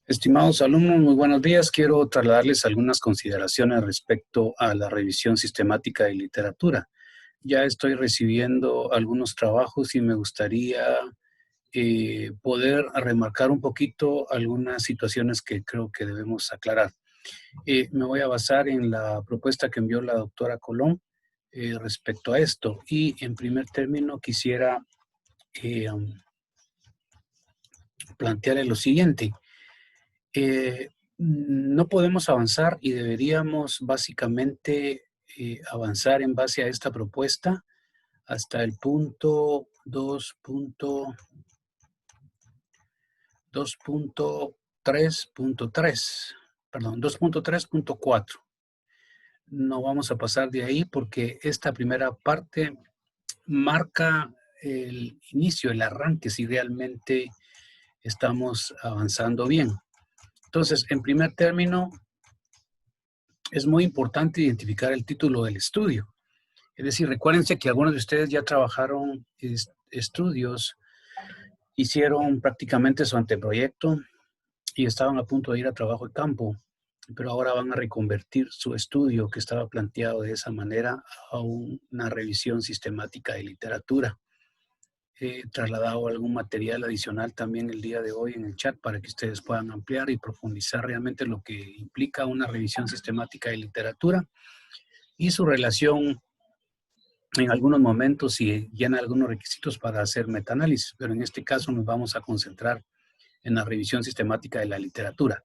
Estimados alumnos, muy buenos días. Quiero trasladarles algunas consideraciones respecto a la revisión sistemática de literatura. Ya estoy recibiendo algunos trabajos y me gustaría poder remarcar un poquito algunas situaciones que creo que debemos aclarar. Me voy a basar en la propuesta que envió la doctora Colón respecto a esto. Y en primer término quisiera plantearle lo siguiente. No podemos avanzar y deberíamos básicamente avanzar en base a esta propuesta hasta el punto 2.3.3, perdón, 2.3.4. No vamos a pasar de ahí porque esta primera parte marca el inicio, el arranque, si realmente estamos avanzando bien. Entonces, en primer término, es muy importante identificar el título del estudio. Es decir, recuérdense que algunos de ustedes ya trabajaron estudios, hicieron prácticamente su anteproyecto y estaban a punto de ir a trabajo de campo, pero ahora van a reconvertir su estudio que estaba planteado de esa manera a una revisión sistemática de literatura. He trasladado algún material adicional también el día de hoy en el chat para que ustedes puedan ampliar y profundizar realmente lo que implica una revisión sistemática de literatura y su relación en algunos momentos si llena algunos requisitos para hacer metaanálisis, pero en este caso nos vamos a concentrar en la revisión sistemática de la literatura.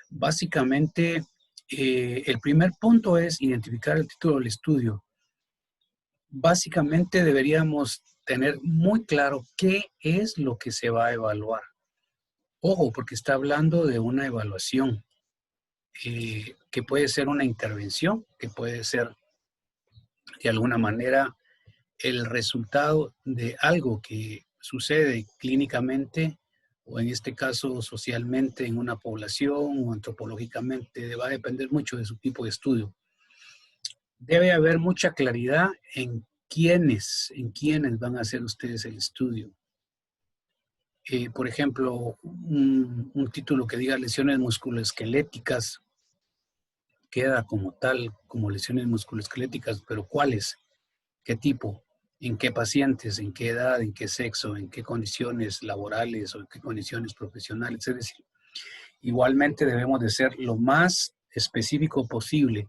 Básicamente, el primer punto es identificar el título del estudio. Básicamente deberíamos tener muy claro qué es lo que se va a evaluar. Ojo, porque está hablando de una evaluación, que puede ser una intervención, que puede ser de alguna manera el resultado de algo que sucede clínicamente o en este caso socialmente en una población o antropológicamente, va a depender mucho de su tipo de estudio. Debe haber mucha claridad en quiénes van a hacer ustedes el estudio. Por ejemplo, un título que diga lesiones musculoesqueléticas queda como tal, como lesiones musculoesqueléticas, pero ¿cuáles? ¿Qué tipo? ¿En qué pacientes? ¿En qué edad? ¿En qué sexo? ¿En qué condiciones laborales o en qué condiciones profesionales? Es decir, igualmente debemos de ser lo más específico posible.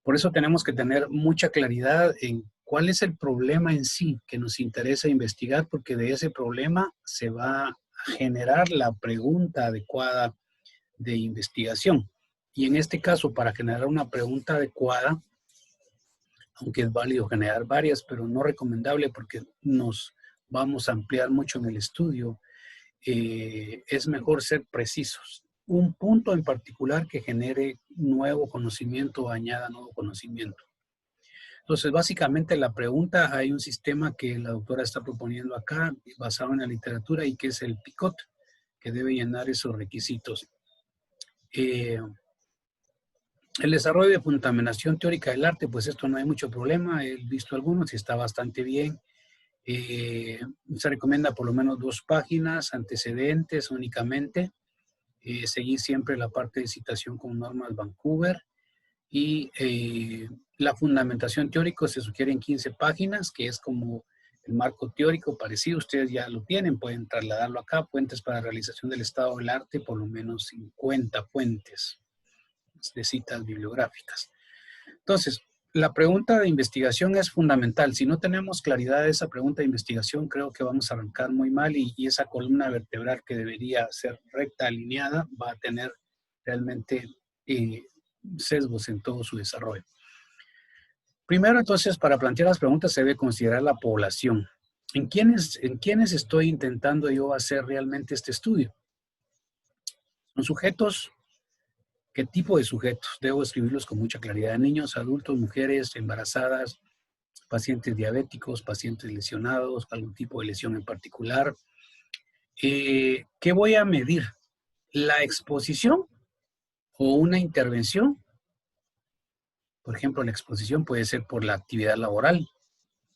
Por eso tenemos que tener mucha claridad en cuál es el problema en sí que nos interesa investigar, porque de ese problema se va a generar la pregunta adecuada de investigación. Y en este caso, para generar una pregunta adecuada, aunque es válido generar varias, pero no recomendable porque nos vamos a ampliar mucho en el estudio, es mejor ser precisos. Un punto en particular que genere nuevo conocimiento o añada nuevo conocimiento. Entonces, básicamente la pregunta, hay un sistema que la doctora está proponiendo acá, basado en la literatura, y que es el PICOT, que debe llenar esos requisitos. El desarrollo de fundamentación teórica del arte, pues esto no hay mucho problema, he visto algunos y está bastante bien. Se recomienda por lo menos 2 páginas, antecedentes únicamente, seguir siempre la parte de citación con normas Vancouver y la fundamentación teórica se sugiere en 15 páginas, que es como el marco teórico parecido, ustedes ya lo tienen, pueden trasladarlo acá, fuentes para realización del estado del arte, por lo menos 50 fuentes de citas bibliográficas. Entonces, la pregunta de investigación es fundamental. Si no tenemos claridad de esa pregunta de investigación, creo que vamos a arrancar muy mal y esa columna vertebral que debería ser recta, alineada, va a tener realmente sesgos en todo su desarrollo. Primero, entonces, para plantear las preguntas se debe considerar la población. ¿En quiénes estoy intentando yo hacer realmente este estudio? ¿Son sujetos? ¿Qué tipo de sujetos? Debo escribirlos con mucha claridad. Niños, adultos, mujeres, embarazadas, pacientes diabéticos, pacientes lesionados, algún tipo de lesión en particular. ¿Qué voy a medir? ¿La exposición o una intervención? Por ejemplo, la exposición puede ser por la actividad laboral.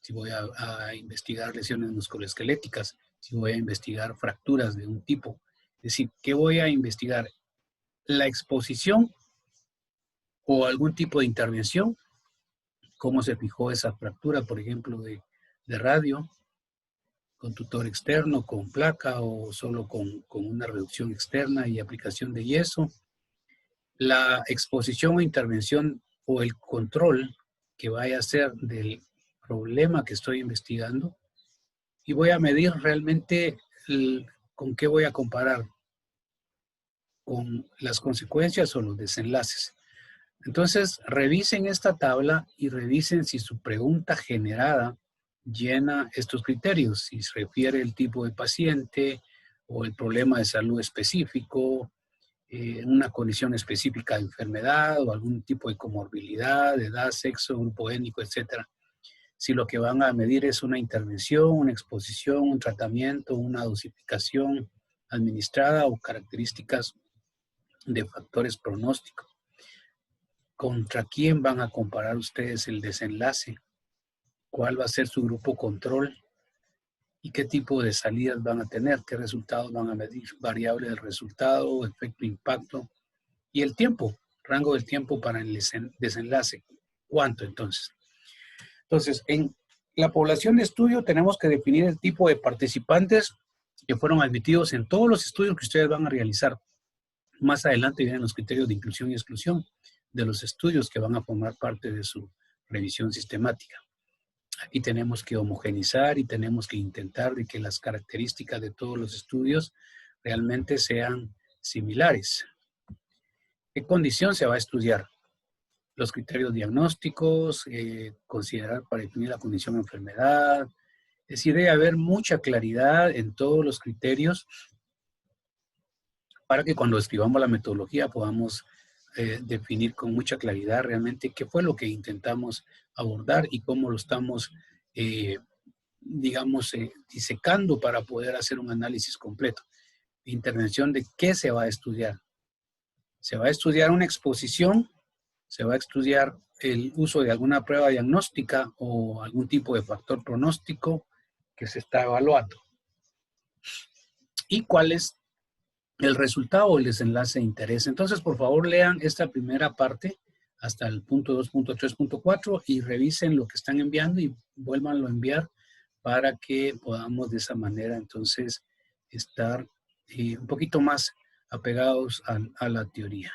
Si voy a investigar lesiones musculoesqueléticas, si voy a investigar fracturas de un tipo. Es decir, ¿qué voy a investigar? la exposición o algún tipo de intervención, cómo se fijó esa fractura, por ejemplo, de radio, con tutor externo, con placa o solo con una reducción externa y aplicación de yeso. La exposición o intervención o el control que vaya a ser del problema que estoy investigando y voy a medir realmente con qué voy a comparar, con las consecuencias o los desenlaces. Entonces, revisen esta tabla y revisen si su pregunta generada llena estos criterios, si se refiere el tipo de paciente o el problema de salud específico, una condición específica de enfermedad o algún tipo de comorbilidad, edad, sexo, grupo étnico, etcétera. Si lo que van a medir es una intervención, una exposición, un tratamiento, una dosificación administrada o características de factores pronósticos. ¿Contra quién van a comparar ustedes el desenlace? ¿Cuál va a ser su grupo control? ¿Y qué tipo de salidas van a tener? ¿Qué resultados van a medir? Variable del resultado, efecto, impacto. Y el tiempo, rango del tiempo para el desenlace. ¿Cuánto entonces? Entonces, en la población de estudio tenemos que definir el tipo de participantes que fueron admitidos en todos los estudios que ustedes van a realizar. Más adelante vienen los criterios de inclusión y exclusión de los estudios que van a formar parte de su revisión sistemática. Aquí tenemos que homogenizar y tenemos que intentar de que las características de todos los estudios realmente sean similares. ¿Qué condición se va a estudiar? Los criterios diagnósticos, considerar para definir la condición de enfermedad. Es decir, debe haber mucha claridad en todos los criterios para que cuando escribamos la metodología podamos definir con mucha claridad realmente qué fue lo que intentamos abordar y cómo lo estamos, digamos, disecando para poder hacer un análisis completo. Intervención de qué se va a estudiar. Se va a estudiar una exposición, se va a estudiar el uso de alguna prueba diagnóstica o algún tipo de factor pronóstico que se está evaluando. ¿Y cuál es el resultado o el desenlace de interés? Entonces, por favor, lean esta primera parte hasta el punto 2.3.4 y revisen lo que están enviando y vuélvanlo a enviar para que podamos de esa manera entonces estar un poquito más apegados a la teoría.